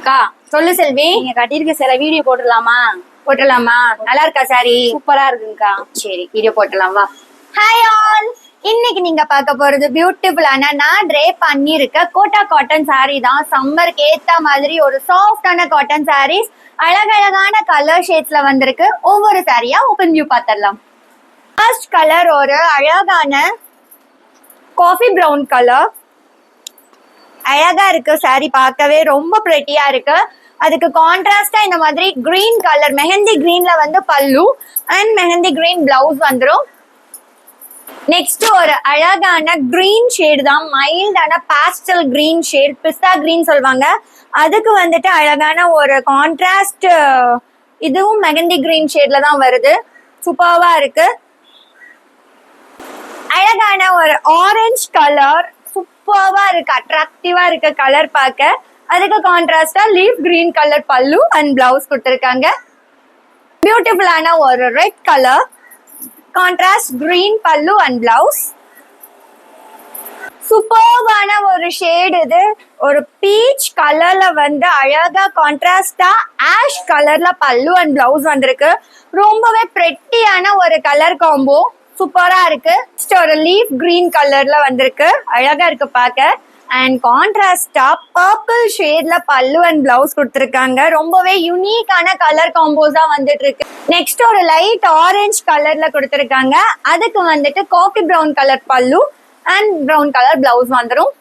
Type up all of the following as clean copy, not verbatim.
அக்கா சொல்லு செல்வி. நீங்க கட்டிருக்க சில வீடியோ போட்டுடலாமா? போட்டலாமா? நல்லா இருக்கா சாரி? சூப்பரா இருக்குங்கக்கா. சரி வீடியோ போட்டலாம் வா. ஹாய் ஆல், இன்னைக்கு நீங்க பார்க்க போறது பியூட்டிஃபுல்லான நான் ட்ரே பண்ணிருக்க கோட்டா காட்டன் சாரி தான். சம்மருக்கு ஏத்த மாதிரி ஒரு சாஃப்டான காட்டன் சாரீஸ் அழகழகான கலர் ஷேட்ஸ்ல வந்திருக்கு. ஒவ்வொரு சாரியா ஓபன் வியூ பார்த்துடலாம். ஃபர்ஸ்ட் கலர் ஒரு அழகான காஃபி பிரவுன் கலர். அழகா இருக்கு சாரி, பார்க்கவே ரொம்ப பிரெட்டியா இருக்கு. அதுக்கு கான்ட்ராஸ்டா இந்த மாதிரி கிரீன் கலர் மெஹந்தி கிரீன்ல வந்து பல்லு அண்ட் மெஹந்தி கிரீன் பிளவுஸ் வந்துடும். நெக்ஸ்ட் ஒரு அழகான கிரீன் ஷேட் தான், மைல்டான பாஸ்டல் கிரீன் ஷேட், பிஸ்தா கிரீன் சொல்லுவாங்க. அதுக்கு வந்துட்டு அழகான ஒரு கான்ட்ராஸ்ட் இதுவும் மெஹந்தி கிரீன் ஷேட்ல தான் வருது. சூப்பர்வா இருக்கு. அழகான ஒரு ஆரஞ்சு கலர், சூப்பர்வா இருக்கு, அட்ராக்டிவா இருக்கு கலர் பார்க்க. அதுக்கு கான்ட்ராஸ்டா லீஃப் கிரீன் கலர் பல்லு அண்ட் பிளவுஸ் கொடுத்துருக்காங்க. பியூட்டிஃபுல்லான ஒரு ரெட் கலர், கான்ட்ராஸ்ட் கிரீன் பல்லு அண்ட் பிளவுஸ். சூப்பர்வான ஒரு ஷேட் இது. ஒரு பீச் கலர்ல வந்து அழகா கான்ட்ராஸ்டா ஆஷ் கலர்ல பல்லு அண்ட் பிளவுஸ் வந்திருக்கு. ரொம்பவே பிரெட்டியான ஒரு கலர் காம்போ, சூப்பரா இருக்கு. ஒரு லீஃப் கிரீன் கலர்ல வந்திருக்கு, அழகா இருக்கு பார்க்க. அண்ட் கான்ட்ராஸ்டா பர்பிள் ஷேட்ல பல்லு அண்ட் பிளவுஸ் கொடுத்துருக்காங்க. ரொம்பவே யூனிக்கான கலர் காம்போஸா வந்துட்டு இருக்கு. நெக்ஸ்ட் ஒரு லைட் ஆரஞ்சு கலர்ல கொடுத்துருக்காங்க. அதுக்கு வந்துட்டு காஃபி பிரவுன் கலர் பல்லு அண்ட் பிரவுன் கலர் பிளவுஸ் வந்துடும்.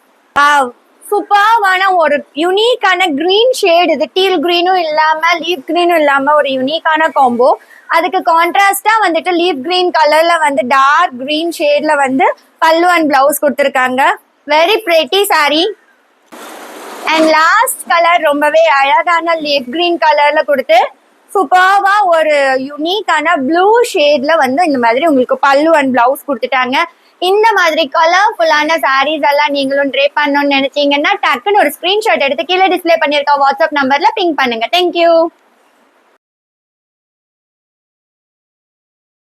சூப்பர்வான ஒரு யூனிக்கான கிரீன் ஷேட் இது. டீல் கிரீனும் இல்லாம லீஃப் கிரீனும் இல்லாம ஒரு யூனிக்கான காம்போ. அதுக்கு கான்ட்ராஸ்டா வந்துட்டு லீஃப் கிரீன் கலர்ல வந்து டார்க் கிரீன் ஷேட்ல வந்து பல்லு அண்ட் பிளவுஸ் கொடுத்துருக்காங்க. Very pretty sorry. And last colour ரொம்பவே அழகான லீஃப் கிரீன் கலர்ல கொடுத்து சூப்பர்வா ஒரு யூனிக்கான ப்ளூ ஷேட்ல வந்து இந்த மாதிரி உங்களுக்கு பல்லு அண்ட் பிளவுஸ் கொடுத்துட்டாங்க. இந்த மாதிரி கலர்ஃபுல்லான சாரீஸ் எல்லாம் நீங்களும் ட்ரே பண்ணணும்னு நினைச்சீங்கன்னா டக்குன்னு ஒரு ஸ்கிரீன்ஷாட் எடுத்து கீழே டிஸ்பிளே பண்ணிருக்க வாட்ஸ்அப் நம்பர்ல பிங் பண்ணுங்க. தேங்க்யூ.